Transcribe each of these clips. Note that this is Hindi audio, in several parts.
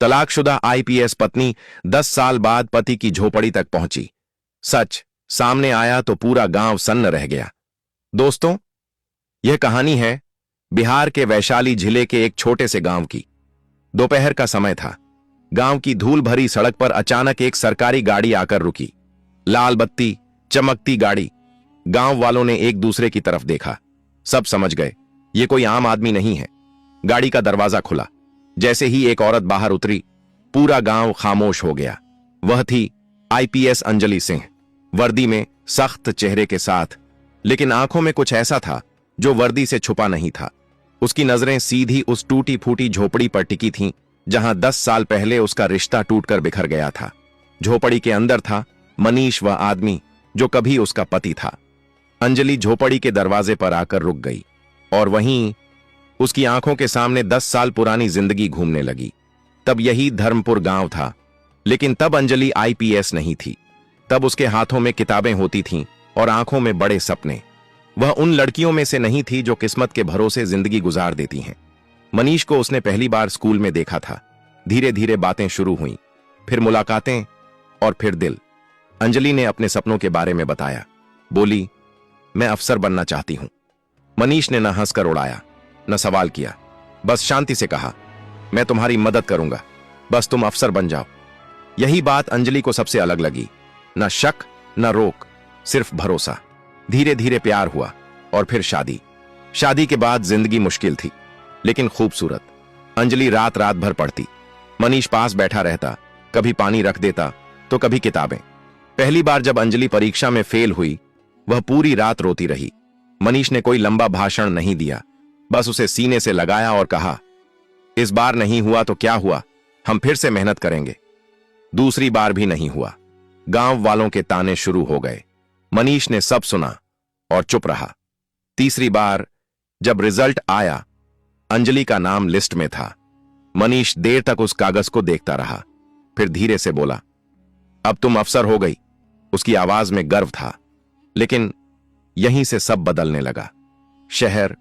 तलाकशुदा आईपीएस पत्नी 10 साल बाद पति की झोपड़ी तक पहुंची। सच सामने आया तो पूरा गांव सन्न रह गया। दोस्तों, यह कहानी है बिहार के वैशाली जिले के एक छोटे से गांव की। दोपहर का समय था। गांव की धूल भरी सड़क पर अचानक एक सरकारी गाड़ी आकर रुकी। लाल बत्ती, चमकती गाड़ी। गांव वालों ने एक दूसरे की तरफ देखा। सब समझ गए ये कोई आम आदमी नहीं है। गाड़ी का दरवाजा खुला। जैसे ही एक औरत बाहर उतरी, पूरा गांव खामोश हो गया। वह थी आईपीएस अंजलि सिंह, वर्दी में, सख्त चेहरे के साथ, लेकिन आंखों में कुछ ऐसा था जो वर्दी से छुपा नहीं था। उसकी नजरें सीधी उस टूटी फूटी झोपड़ी पर टिकी थीं जहां 10 साल पहले उसका रिश्ता टूटकर बिखर गया था। झोपड़ी के अंदर था मनीष, वह आदमी जो कभी उसका पति था। अंजलि झोपड़ी के दरवाजे पर आकर रुक गई और वहीं उसकी आंखों के सामने 10 साल पुरानी जिंदगी घूमने लगी। तब यही धर्मपुर गांव था, लेकिन तब अंजलि आईपीएस नहीं थी। तब उसके हाथों में किताबें होती थीं और आंखों में बड़े सपने। वह उन लड़कियों में से नहीं थी जो किस्मत के भरोसे जिंदगी गुजार देती हैं। मनीष को उसने पहली बार स्कूल में देखा था। धीरे धीरे बातें शुरू हुईं, फिर मुलाकातें और फिर दिल। अंजलि ने अपने सपनों के बारे में बताया। बोली, मैं अफसर बनना चाहती हूं। मनीष ने न हंसकर उड़ाया, न सवाल किया, बस शांति से कहा, मैं तुम्हारी मदद करूंगा, बस तुम अफसर बन जाओ। यही बात अंजलि को सबसे अलग लगी। न शक, न रोक, सिर्फ भरोसा। धीरे धीरे प्यार हुआ और फिर शादी। शादी के बाद जिंदगी मुश्किल थी, लेकिन खूबसूरत। अंजलि रात रात भर पढ़ती। मनीष पास बैठा रहता, कभी पानी रख देता तो कभी किताबें। पहली बार जब अंजलि परीक्षा में फेल हुई, वह पूरी रात रोती रही। मनीष ने कोई लंबा भाषण नहीं दिया, बस उसे सीने से लगाया और कहा, इस बार नहीं हुआ तो क्या हुआ, हम फिर से मेहनत करेंगे। दूसरी बार भी नहीं हुआ। गांव वालों के ताने शुरू हो गए। मनीष ने सब सुना और चुप रहा। तीसरी बार जब रिजल्ट आया, अंजलि का नाम लिस्ट में था। मनीष देर तक उस कागज को देखता रहा, फिर धीरे से बोला, अब तुम अफसर हो गई। उसकी आवाज में गर्व था, लेकिन यहीं से सब बदलने लगा। शहर,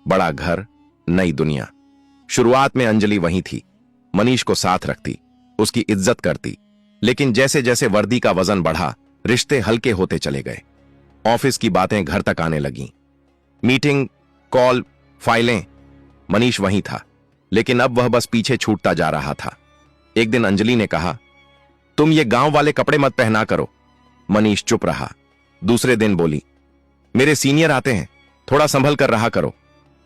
बड़ा घर, नई दुनिया। शुरुआत में अंजलि वहीं थी, मनीष को साथ रखती, उसकी इज्जत करती, लेकिन जैसे जैसे वर्दी का वजन बढ़ा, रिश्ते हल्के होते चले गए। ऑफिस की बातें घर तक आने लगीं। मीटिंग, कॉल, फाइलें। मनीष वहीं था, लेकिन अब वह बस पीछे छूटता जा रहा था। एक दिन अंजलि ने कहा, तुम ये गांव वाले कपड़े मत पहना करो। मनीष चुप रहा। दूसरे दिन बोली, मेरे सीनियर आते हैं, थोड़ा संभल कर रहा करो।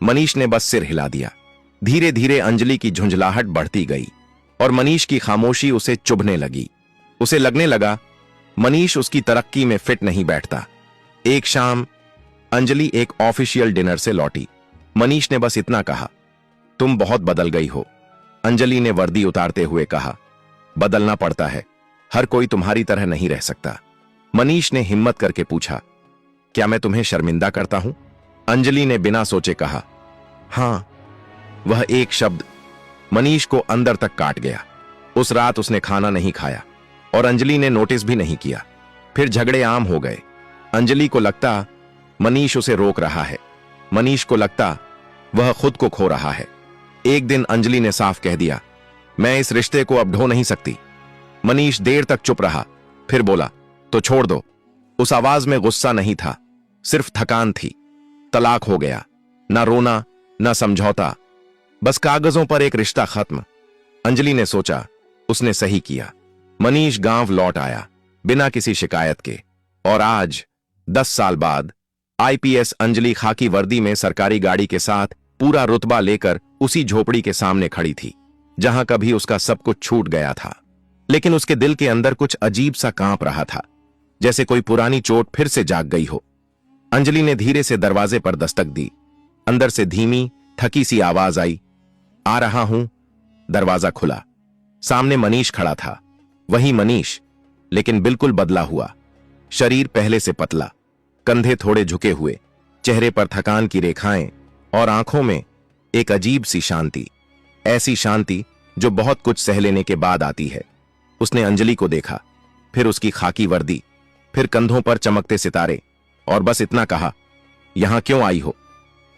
मनीष ने बस सिर हिला दिया। धीरे धीरे अंजलि की झुंझलाहट बढ़ती गई और मनीष की खामोशी उसे चुभने लगी। उसे लगने लगा मनीष उसकी तरक्की में फिट नहीं बैठता। एक शाम अंजलि एक ऑफिशियल डिनर से लौटी। मनीष ने बस इतना कहा, तुम बहुत बदल गई हो। अंजलि ने वर्दी उतारते हुए कहा, बदलना पड़ता है, हर कोई तुम्हारी तरह नहीं रह सकता। मनीष ने हिम्मत करके पूछा, क्या मैं तुम्हें शर्मिंदा करता हूं? अंजलि ने बिना सोचे कहा, हां। वह एक शब्द मनीष को अंदर तक काट गया। उस रात उसने खाना नहीं खाया और अंजलि ने नोटिस भी नहीं किया। फिर झगड़े आम हो गए। अंजलि को लगता मनीष उसे रोक रहा है, मनीष को लगता वह खुद को खो रहा है। एक दिन अंजलि ने साफ कह दिया, मैं इस रिश्ते को अब ढो नहीं सकती। मनीष देर तक चुप रहा, फिर बोला, तो छोड़ दो। उस आवाज में गुस्सा नहीं था, सिर्फ थकान थी। तलाक हो गया, ना रोना, ना समझौता, बस कागजों पर एक रिश्ता खत्म। अंजलि ने सोचा, उसने सही किया। मनीष गांव लौट आया, बिना किसी शिकायत के। और आज 10 साल बाद आईपीएस अंजलि खाकी वर्दी में सरकारी गाड़ी के साथ पूरा रुतबा लेकर उसी झोपड़ी के सामने खड़ी थी जहां कभी उसका सब कुछ छूट गया था। लेकिन उसके दिल के अंदर कुछ अजीब सा कांप रहा था, जैसे कोई पुरानी चोट फिर से जाग गई हो। अंजलि ने धीरे से दरवाजे पर दस्तक दी। अंदर से धीमी, थकी सी आवाज आई, आ रहा हूं। दरवाजा खुला। सामने मनीष खड़ा था। वही मनीष, लेकिन बिल्कुल बदला हुआ। शरीर पहले से पतला, कंधे थोड़े झुके हुए, चेहरे पर थकान की रेखाएं और आंखों में एक अजीब सी शांति। ऐसी शांति जो बहुत कुछ सह लेने के बाद आती है। उसने अंजलि को देखा, फिर उसकी खाकी वर्दी, फिर कंधों पर चमकते सितारे, और बस इतना कहा, यहां क्यों आई हो?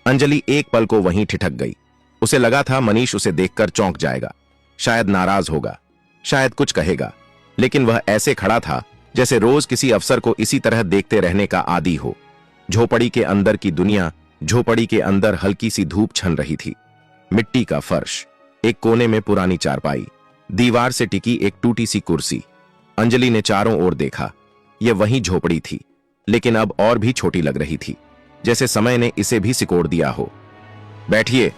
अंजलि एक पल को वहीं ठिठक गई। उसे लगा था मनीष उसे देखकर चौंक जाएगा, शायद नाराज होगा, शायद कुछ कहेगा, लेकिन वह ऐसे खड़ा था जैसे रोज किसी अफसर को इसी तरह देखते रहने का आदी हो। झोपड़ी के अंदर की दुनिया, झोपड़ी के अंदर हल्की सी धूप छन रही थी। मिट्टी का फर्श, एक कोने में पुरानी चारपाई, दीवार से टिकी एक टूटी सी कुर्सी। अंजलि ने चारों ओर देखा। यह वही झोपड़ी थी, लेकिन अब और भी छोटी लग रही थी, जैसे समय ने इसे भी सिकोड़ दिया हो। बैठिए,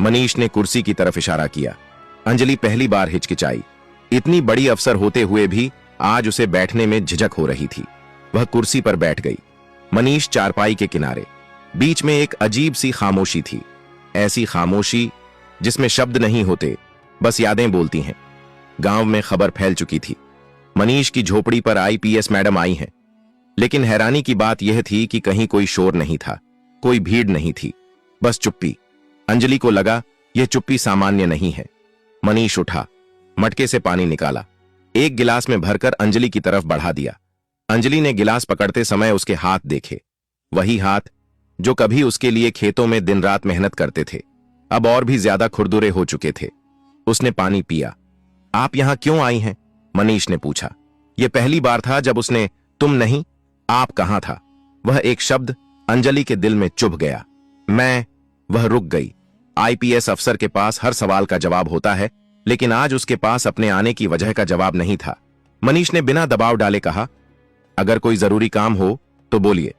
मनीष ने कुर्सी की तरफ इशारा किया। अंजलि पहली बार हिचकिचाई। इतनी बड़ी अफसर होते हुए भी आज उसे बैठने में झिझक हो रही थी। वह कुर्सी पर बैठ गई। मनीष चारपाई के किनारे। बीच में एक अजीब सी खामोशी थी, ऐसी खामोशी जिसमें शब्द नहीं होते, बस यादें बोलती हैं। गांव में खबर फैल चुकी थी, मनीष की झोपड़ी पर आईपीएस मैडम आई हैं। लेकिन हैरानी की बात यह थी कि कहीं कोई शोर नहीं था, कोई भीड़ नहीं थी, बस चुप्पी। अंजलि को लगा यह चुप्पी सामान्य नहीं है। मनीष उठा, मटके से पानी निकाला, एक गिलास में भरकर अंजलि की तरफ बढ़ा दिया। अंजलि ने गिलास पकड़ते समय उसके हाथ देखे, वही हाथ जो कभी उसके लिए खेतों में दिन रात मेहनत करते थे, अब और भी ज्यादा खुरदुरे हो चुके थे। उसने पानी पिया। आप यहां क्यों आई हैं? मनीष ने पूछा। यह पहली बार था जब उसने तुम नहीं, आप कहां था। वह एक शब्द अंजलि के दिल में चुभ गया। मैं। वह रुक गई। आईपीएस अफसर के पास हर सवाल का जवाब होता है, लेकिन आज उसके पास अपने आने की वजह का जवाब नहीं था। मनीष ने बिना दबाव डाले कहा, अगर कोई जरूरी काम हो तो बोलिए।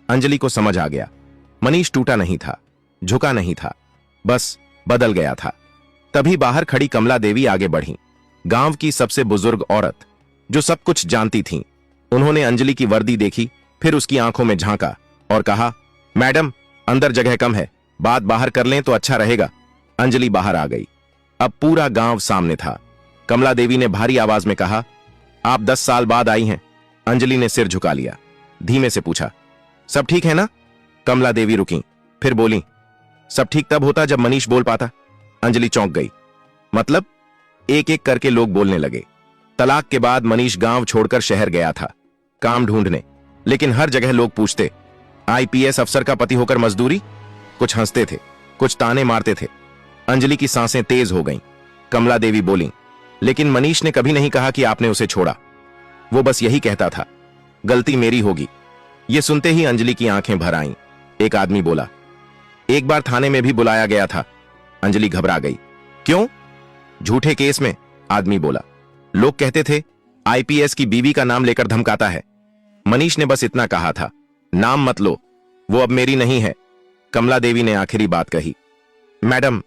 अंजलि को समझ आ गया, मनीष टूटा नहीं था, झुका नहीं था, बस बदल गया था। तभी बाहर खड़ी कमला देवी आगे बढ़ी, गांव की सबसे बुजुर्ग औरत, जो सब कुछ जानती थीं। उन्होंने अंजलि की वर्दी देखी, फिर उसकी आंखों में झांका और कहा, मैडम, अंदर जगह कम है, बात बाहर कर लें तो अच्छा रहेगा। अंजलि बाहर आ गई। अब पूरा गांव सामने था। कमला देवी ने भारी आवाज में कहा, आप 10 साल बाद आई हैं। अंजलि ने सिर झुका लिया, धीमे से पूछा, सब ठीक है ना? कमला देवी रुकी, फिर बोली, सब ठीक तब होता जब मनीष बोल पाता। अंजलि चौंक गई। मतलब? एक एक करके लोग बोलने लगे। तलाक के बाद मनीष गांव छोड़कर शहर गया था, काम ढूंढने, लेकिन हर जगह लोग पूछते, आईपीएस अफसर का पति होकर मजदूरी? कुछ हंसते थे, कुछ ताने मारते थे। अंजलि की सांसें तेज हो गईं। कमला देवी बोली, लेकिन मनीष ने कभी नहीं कहा कि आपने उसे छोड़ा। वो बस यही कहता था, गलती मेरी होगी। ये सुनते ही अंजलि की आंखें भर आईं। एक आदमी बोला, एक बार थाने में भी बुलाया गया था। अंजलि घबरा गई। क्यों? झूठे केस में, आदमी बोला। लोग कहते थे आईपीएस की बीवी का नाम लेकर धमकाता है। मनीष ने बस इतना कहा था, नाम मत लो, वो अब मेरी नहीं है। कमला देवी ने आखिरी बात कही, मैडम,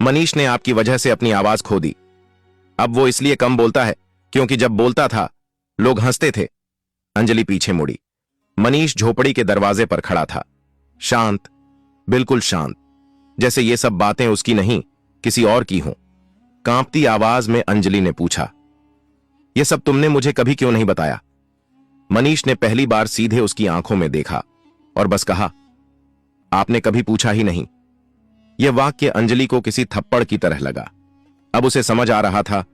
मनीष ने आपकी वजह से अपनी आवाज खो दी। अब वो इसलिए कम बोलता है क्योंकि जब बोलता था लोग हंसते थे। अंजलि पीछे मुड़ी। मनीष झोपड़ी के दरवाजे पर खड़ा था, शांत, बिल्कुल शांत, जैसे ये सब बातें उसकी नहीं, किसी और की हों। कांपती आवाज में अंजलि ने पूछा, यह सब तुमने मुझे कभी क्यों नहीं बताया? मनीष ने पहली बार सीधे उसकी आंखों में देखा और बस कहा, आपने कभी पूछा ही नहीं। यह वाक्य अंजलि को किसी थप्पड़ की तरह लगा। अब उसे समझ आ रहा था,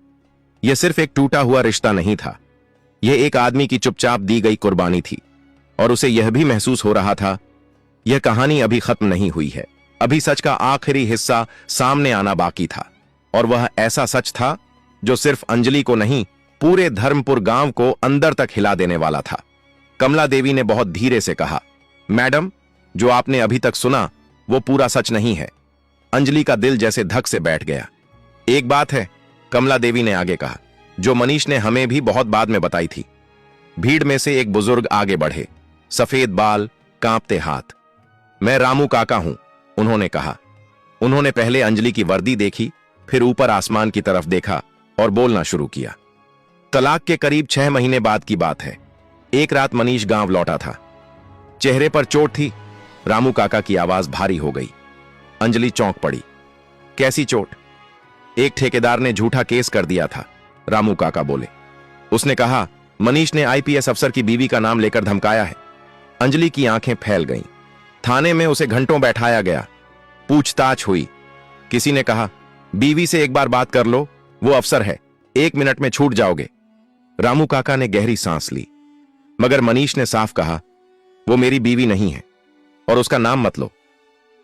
यह सिर्फ एक टूटा हुआ रिश्ता नहीं था, यह एक आदमी की चुपचाप दी गई कुर्बानी थी। और उसे यह भी महसूस हो रहा था, यह कहानी अभी खत्म नहीं हुई है, अभी सच का आखिरी हिस्सा सामने आना बाकी था। और वह ऐसा सच था जो सिर्फ अंजलि को नहीं, पूरे धर्मपुर गांव को अंदर तक हिला देने वाला था। कमला देवी ने बहुत धीरे से कहा, मैडम, जो आपने अभी तक सुना वो पूरा सच नहीं है। अंजलि का दिल जैसे धक से बैठ गया। एक बात है, कमला देवी ने आगे कहा, जो मनीष ने हमें भी बहुत बाद में बताई थी। भीड़ में से एक बुजुर्ग आगे बढ़े, सफेद बाल, कांपते हाथ। मैं रामू काका हूं, उन्होंने कहा। उन्होंने पहले अंजलि की वर्दी देखी, फिर ऊपर आसमान की तरफ देखा और बोलना शुरू किया। तलाक के करीब 6 महीने बाद की बात है। एक रात मनीष गांव लौटा था। चेहरे पर चोट थी। रामू काका की आवाज भारी हो गई। अंजलि चौंक पड़ी। कैसी चोट? एक ठेकेदार ने झूठा केस कर दिया था, रामू काका बोले। उसने कहा, मनीष ने आईपीएस अफसर की बीवी का नाम लेकर धमकाया है। अंजलि की आंखें फैल गईं। थाने में उसे घंटों बैठाया गया, पूछताछ हुई। किसी ने कहा, बीवी से एक बार बात कर लो, वो अफसर है, 1 मिनट में छूट जाओगे। रामू काका ने गहरी सांस ली। मगर मनीष ने साफ कहा, वो मेरी बीवी नहीं है और उसका नाम मत लो।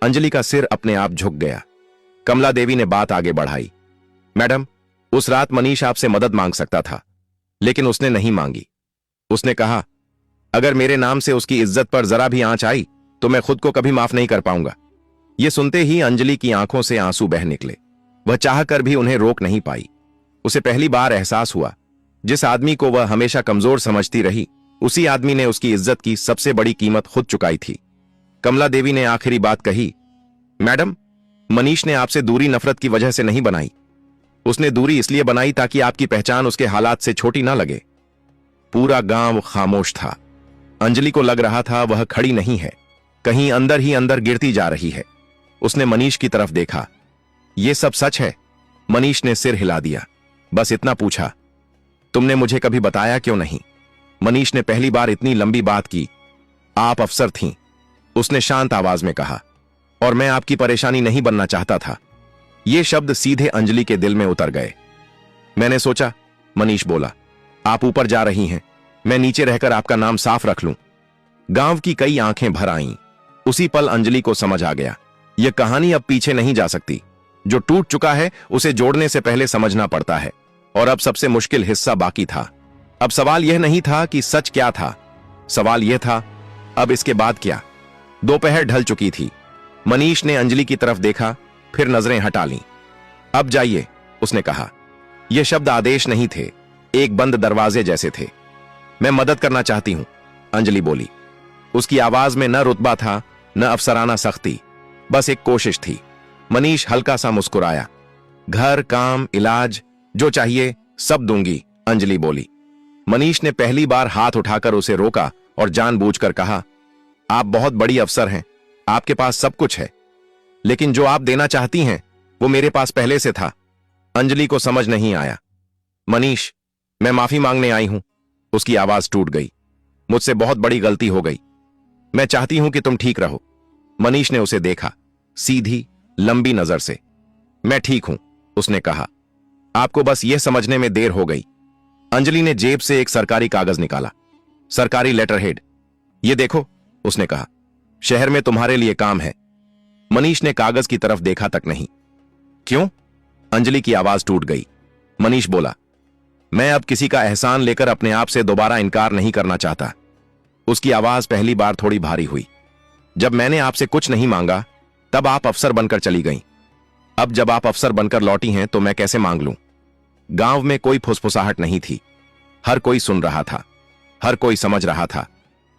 अंजलि का सिर अपने आप झुक गया। कमला देवी ने बात आगे बढ़ाई, मैडम, उस रात मनीष आपसे मदद मांग सकता था, लेकिन उसने नहीं मांगी। उसने कहा, अगर मेरे नाम से उसकी इज्जत पर जरा भी आंच आई तो मैं खुद को कभी माफ नहीं कर पाऊंगा। यह सुनते ही अंजलि की आंखों से आंसू बह निकले। वह चाहकर भी उन्हें रोक नहीं पाई। उसे पहली बार एहसास हुआ, जिस आदमी को वह हमेशा कमजोर समझती रही, उसी आदमी ने उसकी इज्जत की सबसे बड़ी कीमत खुद चुकाई थी। कमला देवी ने आखिरी बात कही, मैडम, मनीष ने आपसे दूरी नफरत की वजह से नहीं बनाई। उसने दूरी इसलिए बनाई ताकि आपकी पहचान उसके हालात से छोटी ना लगे। पूरा गांव खामोश था। अंजलि को लग रहा था वह खड़ी नहीं है, कहीं अंदर ही अंदर गिरती जा रही है। उसने मनीष की तरफ देखा। यह सब सच है? मनीष ने सिर हिला दिया। बस इतना पूछा, तुमने मुझे कभी बताया क्यों नहीं? मनीष ने पहली बार इतनी लंबी बात की। आप अफसर थीं, उसने शांत आवाज में कहा, और मैं आपकी परेशानी नहीं बनना चाहता था। ये शब्द सीधे अंजलि के दिल में उतर गए। मैंने सोचा, मनीष बोला, आप ऊपर जा रही हैं, मैं नीचे रहकर आपका नाम साफ रख लूं। गांव की कई आंखें भर आईं। उसी पल अंजलि को समझ आ गया, यह कहानी अब पीछे नहीं जा सकती। जो टूट चुका है उसे जोड़ने से पहले समझना पड़ता है। और अब सबसे मुश्किल हिस्सा बाकी था। अब सवाल यह नहीं था कि सच क्या था, सवाल यह था, अब इसके बाद क्या? दोपहर ढल चुकी थी। मनीष ने अंजलि की तरफ देखा, फिर नजरें हटा लीं। अब जाइए, उसने कहा। यह शब्द आदेश नहीं थे, एक बंद दरवाजे जैसे थे। मैं मदद करना चाहती हूं, अंजलि बोली। उसकी आवाज में न रुतबा था, न अफसराना सख्ती, बस एक कोशिश थी। मनीष हल्का सा मुस्कुराया। घर, काम, इलाज, जो चाहिए सब दूंगी, अंजलि बोली। मनीष ने पहली बार हाथ उठाकर उसे रोका और जानबूझकर कहा, आप बहुत बड़ी अफसर हैं, आपके पास सब कुछ है, लेकिन जो आप देना चाहती हैं वो मेरे पास पहले से था। अंजलि को समझ नहीं आया। मनीष, मैं माफी मांगने आई हूं। उसकी आवाज टूट गई। मुझसे बहुत बड़ी गलती हो गई। मैं चाहती हूं कि तुम ठीक रहो। मनीष ने उसे देखा, सीधी लंबी नजर से। मैं ठीक हूं, उसने कहा। आपको बस यह समझने में देर हो गई। अंजलि ने जेब से एक सरकारी कागज निकाला। सरकारी लेटर हेड। ये देखो, उसने कहा, शहर में तुम्हारे लिए काम है। मनीष ने कागज की तरफ देखा तक नहीं। क्यों? अंजलि की आवाज टूट गई। मनीष बोला, मैं अब किसी का एहसान लेकर अपने आप से दोबारा इनकार नहीं करना चाहता। उसकी आवाज पहली बार थोड़ी भारी हुई। जब मैंने आपसे कुछ नहीं मांगा तब आप अफसर बनकर चली गईं। अब जब आप अफसर बनकर लौटी हैं तो मैं कैसे मांग लूं? गांव में कोई फुसफुसाहट नहीं थी। हर कोई सुन रहा था, हर कोई समझ रहा था।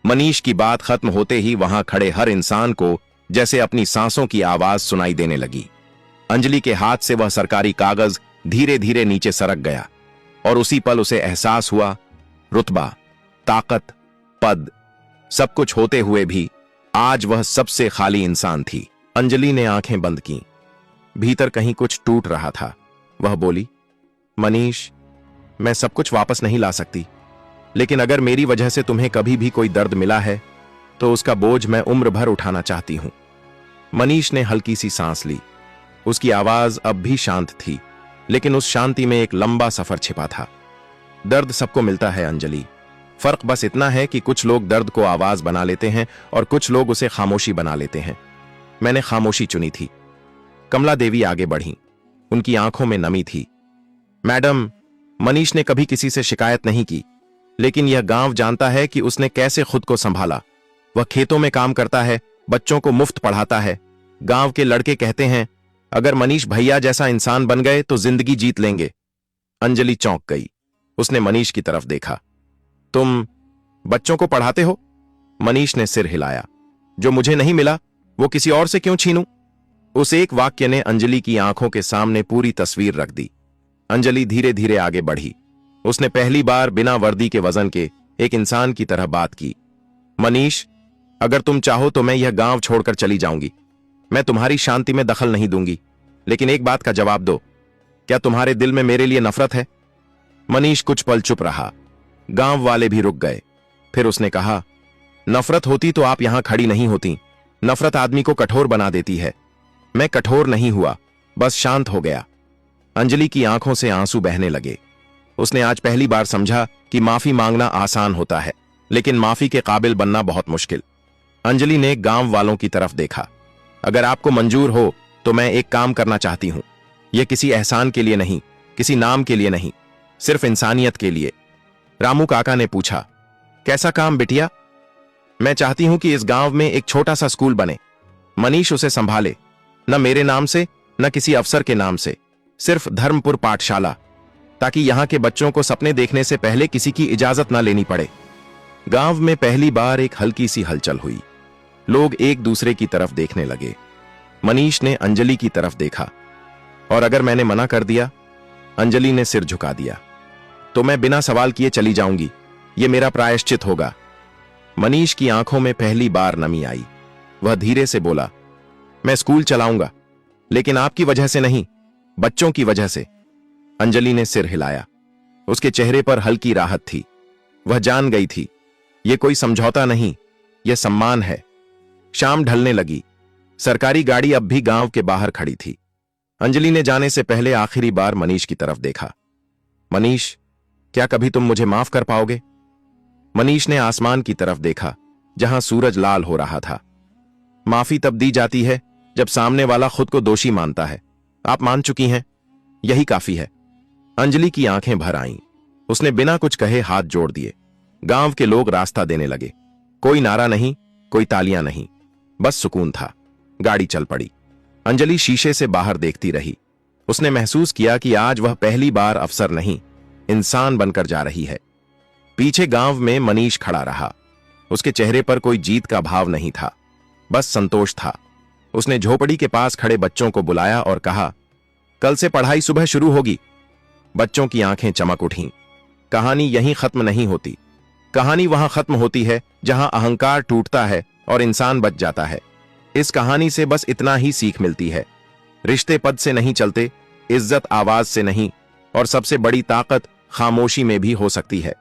मनीष की बात खत्म होते ही वहां खड़े हर इंसान को जैसे अपनी सांसों की आवाज सुनाई देने लगी। अंजलि के हाथ से वह सरकारी कागज धीरे धीरे नीचे सरक गया और उसी पल उसे एहसास हुआ, रुतबा, ताकत, पद, सब कुछ होते हुए भी आज वह सबसे खाली इंसान थी। अंजलि ने आंखें बंद की। भीतर कहीं कुछ टूट रहा था। वह बोली, मनीष, मैं सब कुछ वापस नहीं ला सकती, लेकिन अगर मेरी वजह से तुम्हें कभी भी कोई दर्द मिला है तो उसका बोझ मैं उम्र भर उठाना चाहती हूं। मनीष ने हल्की सी सांस ली। उसकी आवाज अब भी शांत थी, लेकिन उस शांति में एक लंबा सफर छिपा था। दर्द सबको मिलता है अंजलि, फर्क बस इतना है कि कुछ लोग दर्द को आवाज बना लेते हैं और कुछ लोग उसे खामोशी बना लेते हैं। मैंने खामोशी चुनी थी। कमला देवी आगे बढ़ी। उनकी आंखों में नमी थी। मैडम, मनीष ने कभी किसी से शिकायत नहीं की, लेकिन यह गांव जानता है कि उसने कैसे खुद को संभाला। वह खेतों में काम करता है, बच्चों को मुफ्त पढ़ाता है। गांव के लड़के कहते हैं, अगर मनीष भैया जैसा इंसान बन गए तो जिंदगी जीत लेंगे। अंजलि चौंक गई। उसने मनीष की तरफ देखा। तुम बच्चों को पढ़ाते हो? मनीष ने सिर हिलाया। जो मुझे नहीं मिला वो किसी और से क्यों छीनूं? उस एक वाक्य ने अंजलि की आंखों के सामने पूरी तस्वीर रख दी। अंजलि धीरे धीरे आगे बढ़ी। उसने पहली बार बिना वर्दी के वजन के एक इंसान की तरह बात की। मनीष, अगर तुम चाहो तो मैं यह गांव छोड़कर चली जाऊंगी। मैं तुम्हारी शांति में दखल नहीं दूंगी, लेकिन एक बात का जवाब दो, क्या तुम्हारे दिल में मेरे लिए नफरत है? मनीष कुछ पल चुप रहा। गांव वाले भी रुक गए। फिर उसने कहा, नफरत होती तो आप यहां खड़ी नहीं होती। नफरत आदमी को कठोर बना देती है। मैं कठोर नहीं हुआ, बस शांत हो गया। अंजलि की आंखों से आंसू बहने लगे। उसने आज पहली बार समझा कि माफी मांगना आसान होता है, लेकिन माफी के काबिल बनना बहुत मुश्किल। अंजलि ने गांव वालों की तरफ देखा। अगर आपको मंजूर हो तो मैं एक काम करना चाहती हूं। यह किसी एहसान के लिए नहीं, किसी नाम के लिए नहीं, सिर्फ इंसानियत के लिए। रामू काका ने पूछा, कैसा काम बिटिया? मैं चाहती हूं कि इस गांव में एक छोटा सा स्कूल बने, मनीष उसे संभाले, न मेरे नाम से न किसी अफसर के नाम से, सिर्फ धर्मपुर पाठशाला, ताकि यहां के बच्चों को सपने देखने से पहले किसी की इजाजत न लेनी पड़े। गांव में पहली बार एक हल्की सी हलचल हुई। लोग एक दूसरे की तरफ देखने लगे। मनीष ने अंजलि की तरफ देखा, और अगर मैंने मना कर दिया? अंजलि ने सिर झुका दिया। तो मैं बिना सवाल किए चली जाऊंगी, यह मेरा प्रायश्चित होगा। मनीष की आंखों में पहली बार नमी आई। वह धीरे से बोला, मैं स्कूल चलाऊंगा, लेकिन आपकी वजह से नहीं, बच्चों की वजह से। अंजलि ने सिर हिलाया। उसके चेहरे पर हल्की राहत थी। वह जान गई थी, यह कोई समझौता नहीं, यह सम्मान है। शाम ढलने लगी। सरकारी गाड़ी अब भी गांव के बाहर खड़ी थी। अंजलि ने जाने से पहले आखिरी बार मनीष की तरफ देखा। मनीष, क्या कभी तुम मुझे माफ कर पाओगे? मनीष ने आसमान की तरफ देखा, जहां सूरज लाल हो रहा था। माफी तब दी जाती है जब सामने वाला खुद को दोषी मानता है। आप मान चुकी हैं, यही काफी है। अंजलि की आंखें भर आईं। उसने बिना कुछ कहे हाथ जोड़ दिए। गांव के लोग रास्ता देने लगे। कोई नारा नहीं, कोई तालियां नहीं, बस सुकून था। गाड़ी चल पड़ी। अंजलि शीशे से बाहर देखती रही। उसने महसूस किया कि आज वह पहली बार अफसर नहीं, इंसान बनकर जा रही है। पीछे गांव में मनीष खड़ा रहा। उसके चेहरे पर कोई जीत का भाव नहीं था, बस संतोष था। उसने झोपड़ी के पास खड़े बच्चों को बुलाया और कहा, कल से पढ़ाई सुबह शुरू होगी। बच्चों की आंखें चमक उठीं। कहानी यहीं खत्म नहीं होती। कहानी वहां खत्म होती है जहां अहंकार टूटता है और इंसान बच जाता है। इस कहानी से बस इतना ही सीख मिलती है, रिश्ते पद से नहीं चलते, इज्जत आवाज से नहीं, और सबसे बड़ी ताकत खामोशी में भी हो सकती है।